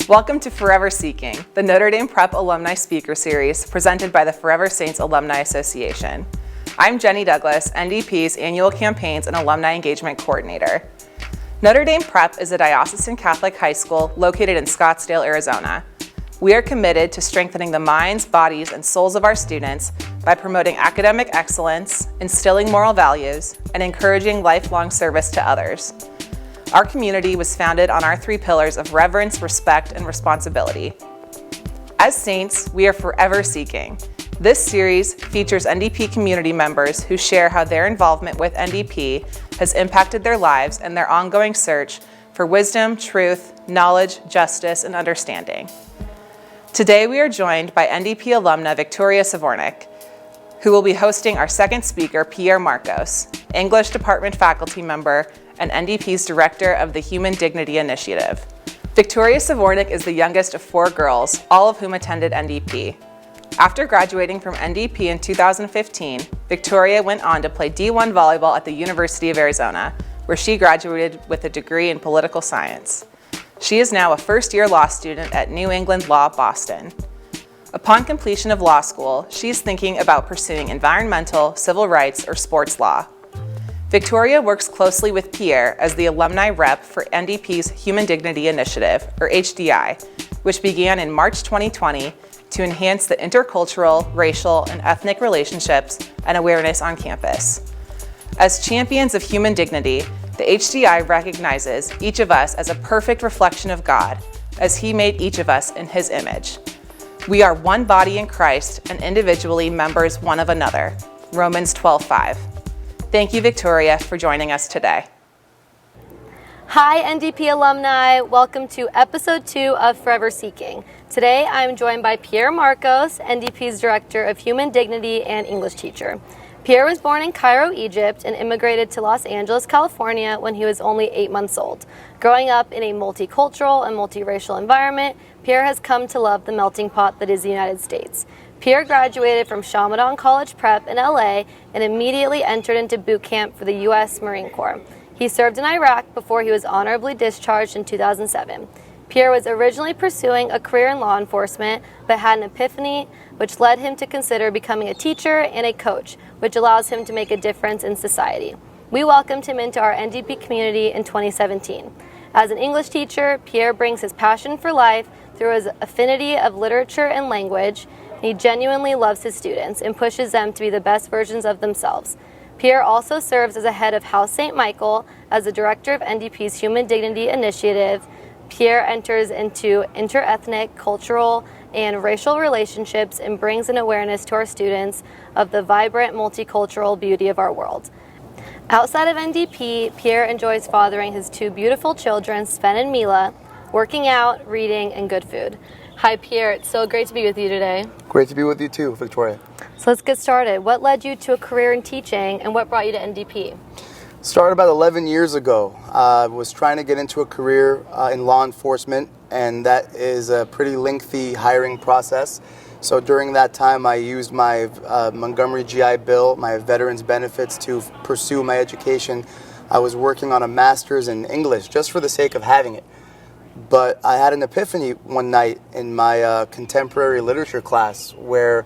Welcome to Forever Seeking, the Notre Dame Prep Alumni Speaker Series presented by the Forever Saints Alumni Association. I'm Jenny Douglas, NDP's Annual Campaigns and Alumni Engagement Coordinator. Notre Dame Prep is a diocesan Catholic high school located in Scottsdale, Arizona. We are committed to strengthening the minds, bodies, and souls of our students by promoting academic excellence, instilling moral values, and encouraging lifelong service to others. Our community was founded on our three pillars of reverence, respect, and responsibility. As Saints, we are forever seeking. This series features NDP community members who share how their involvement with NDP has impacted their lives and their ongoing search for wisdom, truth, knowledge, justice, and understanding. Today we are joined by NDP alumna Victoria Svorinic, who will be hosting our second speaker, Pierre Marcos, English Department faculty member and NDP's Director of the Human Dignity Initiative. Victoria Svorinic is the youngest of four girls, all of whom attended NDP. After graduating from NDP in 2015, Victoria went on to play D1 volleyball at the University of Arizona, where she graduated with a degree in political science. She is now a first-year law student at New England Law, Boston. Upon completion of law school, she's thinking about pursuing environmental, civil rights, or sports law. Victoria works closely with Pierre as the alumni rep for NDP's Human Dignity Initiative, or HDI, which began in March 2020 to enhance the intercultural, racial, and ethnic relationships and awareness on campus. As champions of human dignity, the HDI recognizes each of us as a perfect reflection of God, as He made each of us in His image. We are one body in Christ and individually members one of another. Romans 12:5. Thank you, Victoria, for joining us today. Hi, NDP alumni. Welcome to episode 2 of Forever Seeking. Today, I'm joined by Pierre Marcos, NDP's Director of Human Dignity and English teacher. Pierre was born in Cairo, Egypt, and immigrated to Los Angeles, California when he was only 8 months old. Growing up in a multicultural and multiracial environment, Pierre has come to love the melting pot that is the United States. Pierre graduated from Chamadon College Prep in LA and immediately entered into boot camp for the U.S. Marine Corps. He served in Iraq before he was honorably discharged in 2007. Pierre was originally pursuing a career in law enforcement, but had an epiphany which led him to consider becoming a teacher and a coach, which allows him to make a difference in society. We welcomed him into our NDP community in 2017. As an English teacher, Pierre brings his passion for life through his affinity of literature and language. He genuinely loves his students and pushes them to be the best versions of themselves. Pierre also serves as a head of House St. Michael as the director of NDP's Human Dignity Initiative. Pierre enters into interethnic, cultural, and racial relationships and brings an awareness to our students of the vibrant multicultural beauty of our world. Outside of NDP, Pierre enjoys fathering his two beautiful children, Sven and Mila, working out, reading, and good food. Hi, Pierre. It's so great to be with you today. Great to be with you too, Victoria. So let's get started. What led you to a career in teaching, and what brought you to NDP? Started about 11 years ago. I was trying to get into a career in law enforcement, and that is a pretty lengthy hiring process. So during that time, I used my Montgomery GI Bill, my veterans benefits, to pursue my education. I was working on a master's in English just for the sake of having it. But I had an epiphany one night in my contemporary literature class where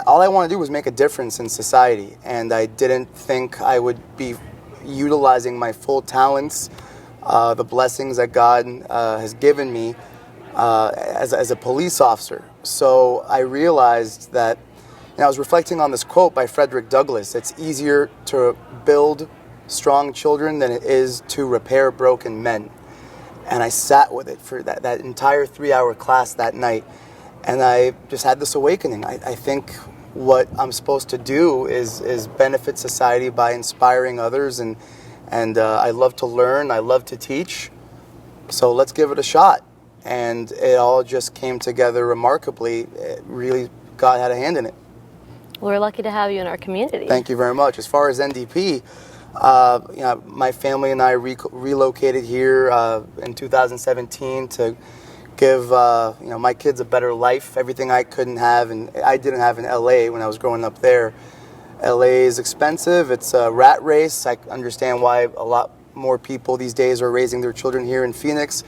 all I wanted to do was make a difference in society, and I didn't think I would be utilizing my full talents, the blessings that God has given me as a police officer. So I realized that, and I was reflecting on this quote by Frederick Douglass: it's easier to build strong children than it is to repair broken men. And I sat with it for that entire 3-hour class that night. And I just had this awakening. I think what I'm supposed to do is benefit society by inspiring others. And I love to learn. I love to teach. So let's give it a shot. And it all just came together remarkably. Really, God had a hand in it. We're lucky to have you in our community. Thank you very much. As far as NDP, my family and I relocated here in 2017 to give my kids a better life. Everything I couldn't have and I didn't have in LA when I was growing up there. LA is expensive. It's a rat race. I understand why a lot more people these days are raising their children here in Phoenix.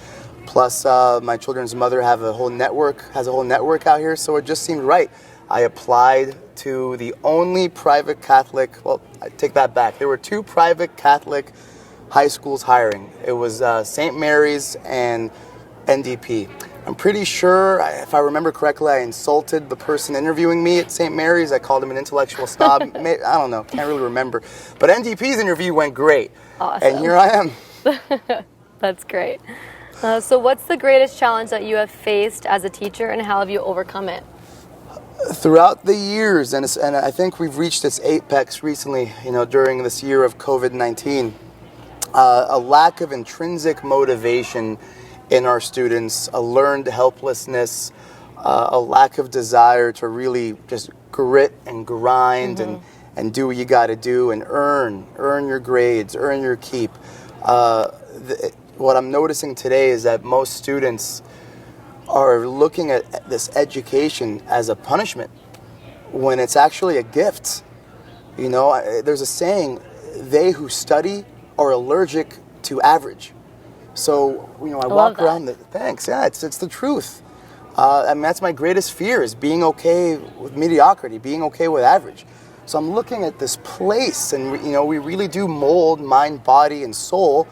Plus, my children's mother has a whole network out here, so it just seemed right. I applied to the only private Catholic, well, I take that back. There were 2 private Catholic high schools hiring. It was St. Mary's and NDP. I'm pretty sure, if I remember correctly, I insulted the person interviewing me at St. Mary's. I called him an intellectual snob. I don't know, can't really remember. But NDP's interview went great. Awesome. And here I am. That's great. So what's the greatest challenge that you have faced as a teacher, and how have you overcome it? Throughout the years, and I think we've reached its apex recently, during this year of COVID-19, a lack of intrinsic motivation in our students, a learned helplessness, a lack of desire to really just grit and grind and do what you got to do and earn your grades, earn your keep. What I'm noticing today is that most students are looking at this education as a punishment when it's actually a gift. There's a saying, they who study are allergic to average. So, I walk around thanks, yeah, it's the truth. That's my greatest fear, is being okay with mediocrity, being okay with average. So I'm looking at this place, and we really do mold mind, body, and soul.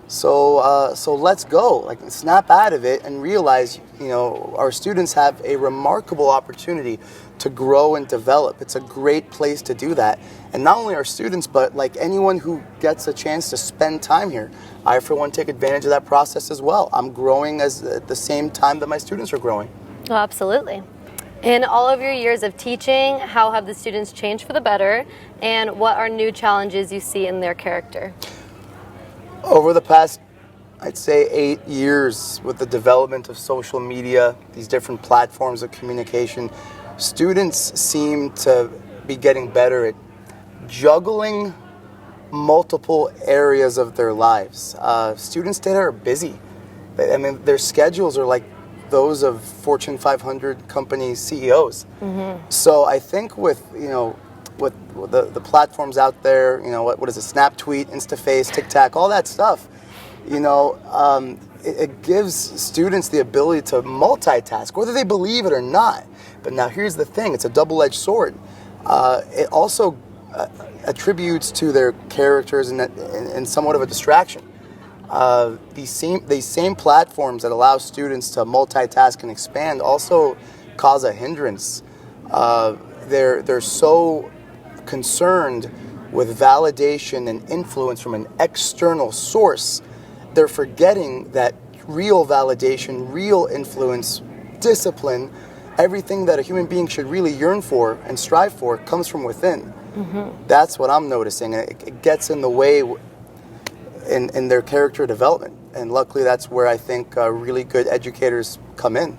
So let's go, snap out of it and realize, our students have a remarkable opportunity to grow and develop. It's a great place to do that. And not only our students, but anyone who gets a chance to spend time here. I, for one, take advantage of that process as well. I'm growing at the same time that my students are growing. Oh, absolutely. In all of your years of teaching, how have the students changed for the better, and what are new challenges you see in their character? Over the past, I'd say 8 years, with the development of social media, these different platforms of communication, students seem to be getting better at juggling multiple areas of their lives. Students today are busy. Their schedules are like those of Fortune 500 company CEOs. So I think with the platforms out there, what is it, Snap, Tweet, InstaFace, TikTok, all that stuff, it gives students the ability to multitask, whether they believe it or not. But now here's the thing, it's a double-edged sword. It also attributes to their characters and somewhat of a distraction. These same platforms that allow students to multitask and expand also cause a hindrance. They're so concerned with validation and influence from an external source, they're forgetting that real validation, real influence, discipline, everything that a human being should really yearn for and strive for comes from within. That's what I'm noticing. It gets in the way in their character development. And luckily, that's where I think really good educators come in.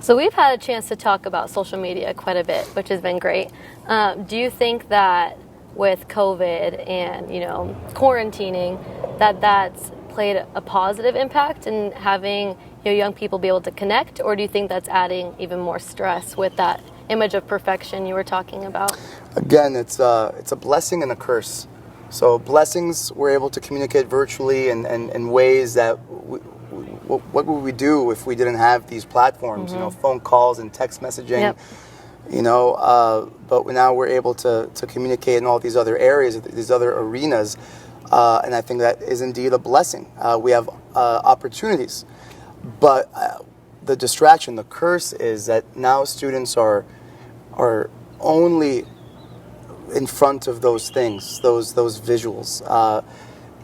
So we've had a chance to talk about social media quite a bit, which has been great. Do you think that with COVID and, quarantining, that's played a positive impact in having young people be able to connect, or do you think that's adding even more stress with that image of perfection you were talking about? Again, it's a blessing and a curse. So blessings, we're able to communicate virtually in ways that what would we do if we didn't have these platforms? Phone calls and text messaging. But now we're able to communicate in all these other areas, these other arenas, and I think that is indeed a blessing. We have opportunities, but the distraction, the curse is that now students are only in front of those things, those visuals.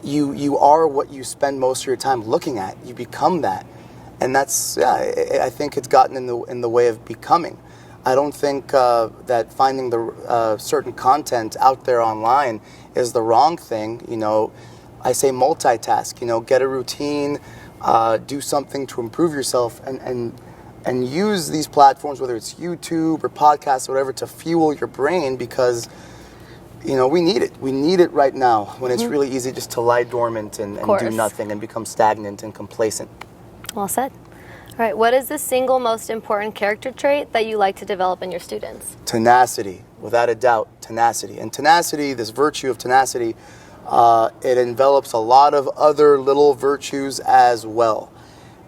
You are what you spend most of your time looking at. You become that, and that's I think it's gotten in the way of becoming. I don't think that finding the certain content out there online is the wrong thing. I say multitask. Get a routine, do something to improve yourself, and use these platforms, whether it's YouTube or podcasts or whatever, to fuel your brain, because we need it. We need it right now when it's really easy just to lie dormant and do nothing and become stagnant and complacent. Well said. All right, what is the single most important character trait that you like to develop in your students? Tenacity, without a doubt, tenacity. And tenacity, this virtue of tenacity, it envelops a lot of other little virtues as well.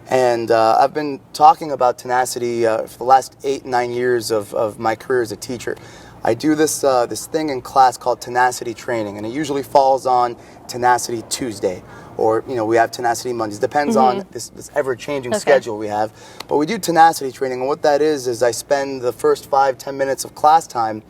And I've been talking about tenacity for the last 8-9 years of my career as a teacher. I do this thing in class called tenacity training, and it usually falls on Tenacity Tuesday, or we have Tenacity Mondays. Depends on this ever-changing schedule we have. But we do tenacity training, and what that is I spend the first 5-10 minutes of class time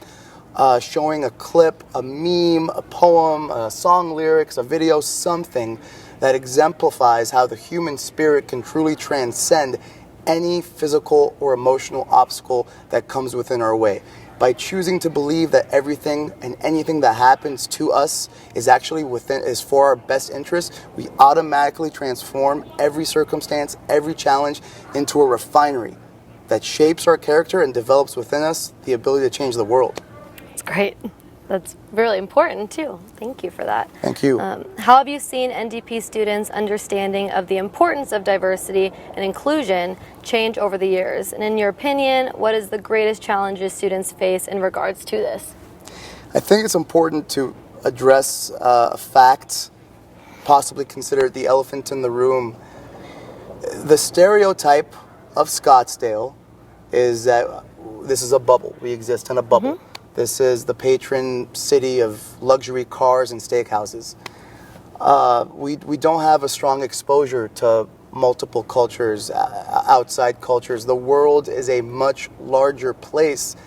showing a clip, a meme, a poem, a song lyrics, a video, something that exemplifies how the human spirit can truly transcend any physical or emotional obstacle that comes within our way. By choosing to believe that everything and anything that happens to us is actually is for our best interest, we automatically transform every circumstance, every challenge into a refinery that shapes our character and develops within us the ability to change the world. That's great. That's really important too. Thank you for that. Thank you. How have you seen NDP students' understanding of the importance of diversity and inclusion change over the years? And in your opinion, what is the greatest challenges students face in regards to this? I think it's important to address a fact, possibly consider it the elephant in the room. The stereotype of Scottsdale is that this is a bubble. We exist in a bubble. This is the patron city of luxury cars and steakhouses. We don't have a strong exposure to multiple cultures, outside cultures. The world is a much larger place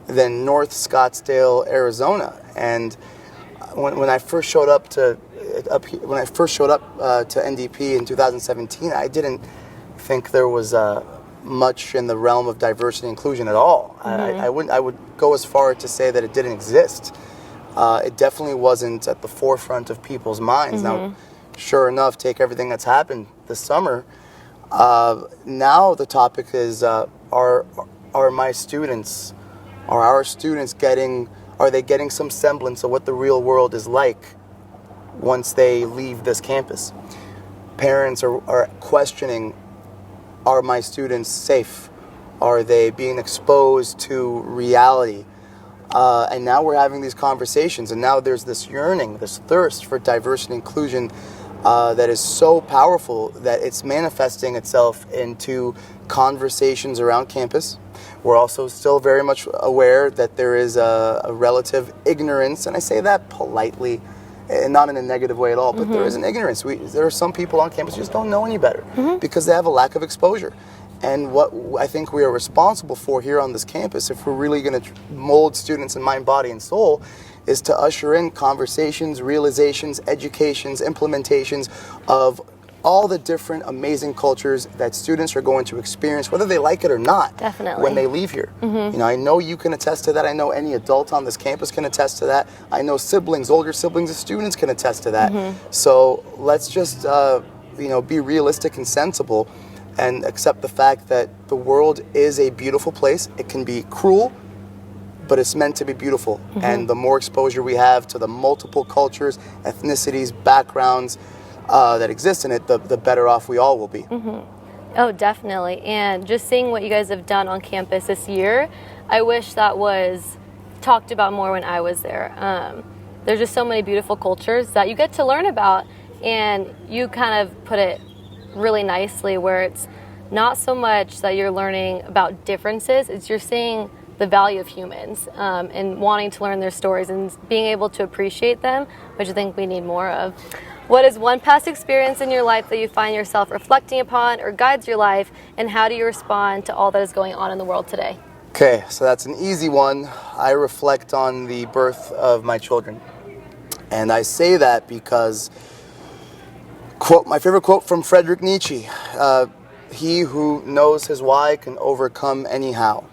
than North Scottsdale, Arizona. And when I first showed up to NDP in 2017, I didn't think there was much in the realm of diversity and inclusion at all. I would go as far to say that it didn't exist. It definitely wasn't at the forefront of people's minds. Now, sure enough, take everything that's happened this summer. Now the topic is, are our students getting some semblance of what the real world is like once they leave this campus? Parents are questioning, are my students safe? Are they being exposed to reality? And now we're having these conversations, and now there's this yearning, this thirst for diversity and inclusion that is so powerful that it's manifesting itself into conversations around campus. We're also still very much aware that there is a relative ignorance, and I say that politely, and not in a negative way at all, but there is an ignorance. There are some people on campus who just don't know any better because they have a lack of exposure. And what I think we are responsible for here on this campus, if we're really going to mold students in mind, body, and soul, is to usher in conversations, realizations, educations, implementations of all the different amazing cultures that students are going to experience, whether they like it or not. Definitely. When they leave here. I know you can attest to that. I know any adult on this campus can attest to that. I know siblings, older siblings of students can attest to that. So let's just be realistic and sensible and accept the fact that the world is a beautiful place. It can be cruel, but it's meant to be beautiful. And the more exposure we have to the multiple cultures, ethnicities, backgrounds that exist in it, the better off we all will be. Oh, definitely. And just seeing what you guys have done on campus this year, I wish that was talked about more when I was there. There's just so many beautiful cultures that you get to learn about, and you kind of put it really nicely where it's not so much that you're learning about differences, it's you're seeing the value of humans and wanting to learn their stories and being able to appreciate them, which I think we need more of. What is one past experience in your life that you find yourself reflecting upon or guides your life, and how do you respond to all that is going on in the world today? Okay, so that's an easy one. I reflect on the birth of my children. And I say that because, my favorite quote from Friedrich Nietzsche, he who knows his why can overcome any how.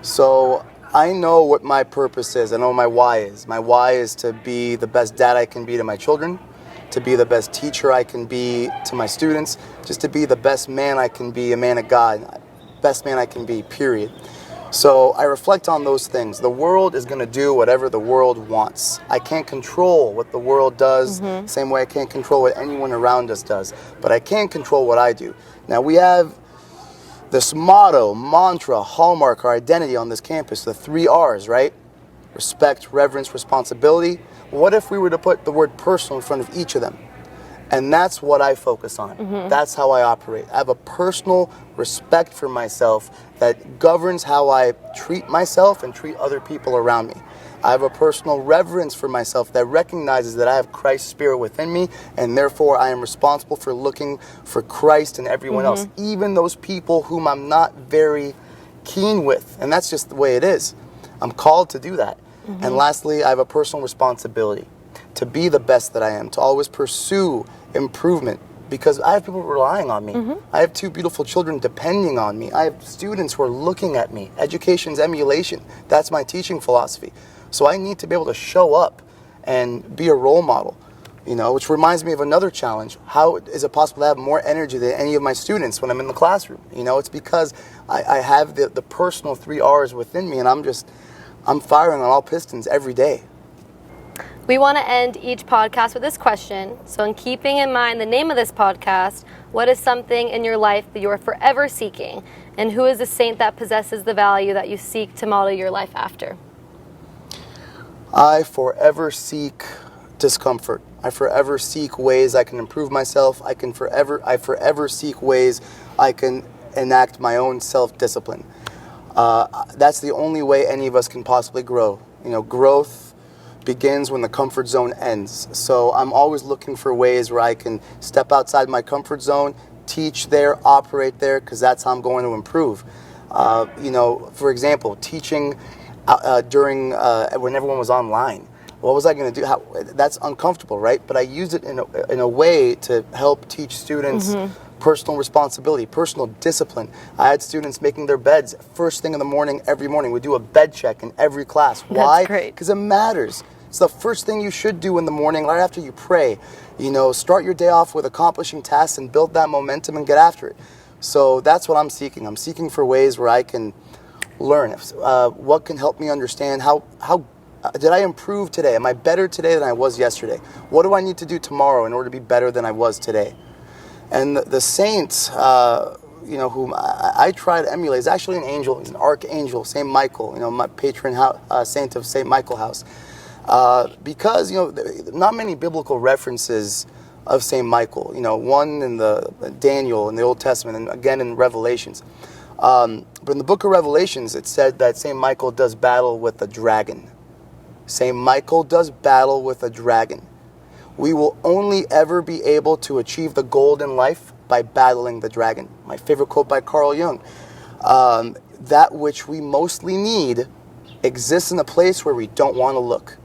So I know what my purpose is. I know what my why is. My why is to be the best dad I can be to my children, to be the best teacher I can be to my students, just to be the best man I can be, a man of God, best man I can be, period. So I reflect on those things. The world is going to do whatever the world wants. I can't control what the world does, same way I can't control what anyone around us does, but I can control what I do. Now we have this motto, mantra, hallmark, our identity on this campus, the 3 R's, right? Respect, reverence, responsibility. What if we were to put the word personal in front of each of them? And that's what I focus on. That's how I operate. I have a personal respect for myself that governs how I treat myself and treat other people around me. I have a personal reverence for myself that recognizes that I have Christ's Spirit within me, and therefore I am responsible for looking for Christ in everyone else, even those people whom I'm not very keen with. And that's just the way it is. I'm called to do that. And lastly, I have a personal responsibility to be the best that I am, to always pursue improvement, because I have people relying on me. I have 2 beautiful children depending on me. I have students who are looking at me. Education's emulation. That's my teaching philosophy. So I need to be able to show up and be a role model, which reminds me of another challenge. How is it possible to have more energy than any of my students when I'm in the classroom? It's because I have the personal 3 R's within me, and I'm firing on all pistons every day. We want to end each podcast with this question. So in keeping in mind the name of this podcast, what is something in your life that you are forever seeking? And who is the saint that possesses the value that you seek to model your life after? I forever seek discomfort. I forever seek ways I can improve myself. I forever seek ways I can enact my own self-discipline. That's the only way any of us can possibly grow. Growth begins when the comfort zone ends. So I'm always looking for ways where I can step outside my comfort zone, teach there, operate there, because that's how I'm going to improve. For example, teaching during when everyone was online. What was I going to do? That's uncomfortable, right? But I used it in a way to help teach students personal responsibility, personal discipline. I had students making their beds first thing in the morning, every morning. We do a bed check in every class. Why? That's great. Because it matters. It's the first thing you should do in the morning, right after you pray. Start your day off with accomplishing tasks and build that momentum and get after it. So that's what I'm seeking. I'm seeking for ways where I can learn. What can help me understand how did I improve today? Am I better today than I was yesterday? What do I need to do tomorrow in order to be better than I was today? And the saints, whom I try to emulate, is actually an angel. He's an archangel, Saint Michael. My patron saint of Saint Michael House. Because not many biblical references of Saint Michael. One in the Daniel in the Old Testament, and again in Revelations. But in the book of Revelations, it said that Saint Michael does battle with a dragon. Saint Michael does battle with a dragon. We will only ever be able to achieve the goal in life by battling the dragon. My favorite quote by Carl Jung. That which we mostly need exists in a place where we don't want to look.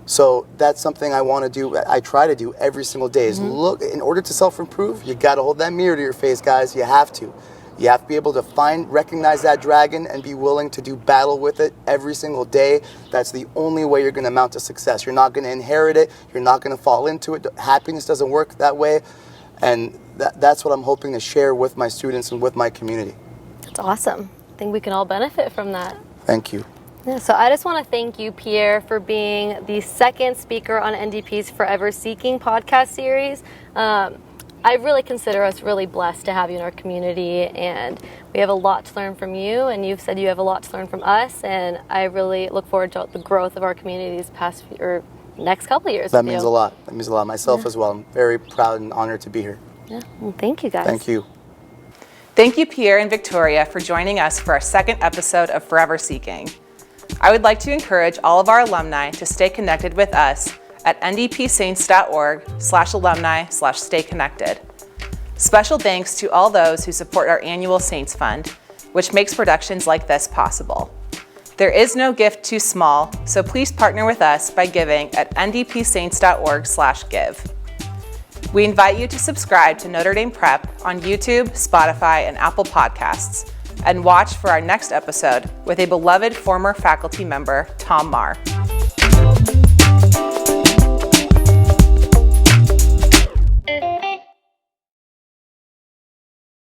So that's something I want to do. I try to do every single day is look. In order to self-improve, you got to hold that mirror to your face, guys. You have to. You have to be able to recognize that dragon and be willing to do battle with it every single day. That's the only way you're going to amount to success. You're not going to inherit it. You're not going to fall into it. Happiness doesn't work that way. And that's what I'm hoping to share with my students and with my community. That's awesome. I think we can all benefit from that. Thank you. Yeah, so I just want to thank you, Pierre, for being the second speaker on NDP's Forever Seeking podcast series. I really consider us really blessed to have you in our community, and we have a lot to learn from you, and you've said you have a lot to learn from us, and I really look forward to the growth of our community these next couple of years. That means a lot. That means a lot. Myself as well. I'm very proud and honored to be here. Yeah. Well, thank you, guys. Thank you. Thank you, Pierre and Victoria, for joining us for our second episode of Forever Seeking. I would like to encourage all of our alumni to stay connected with us at ndpsaints.org/alumni/stay connected. Special thanks to all those who support our annual Saints Fund, which makes productions like this possible. There is no gift too small, so please partner with us by giving at ndpsaints.org/give. We invite you to subscribe to Notre Dame Prep on YouTube, Spotify, and Apple Podcasts, and watch for our next episode with a beloved former faculty member, Tom Marr.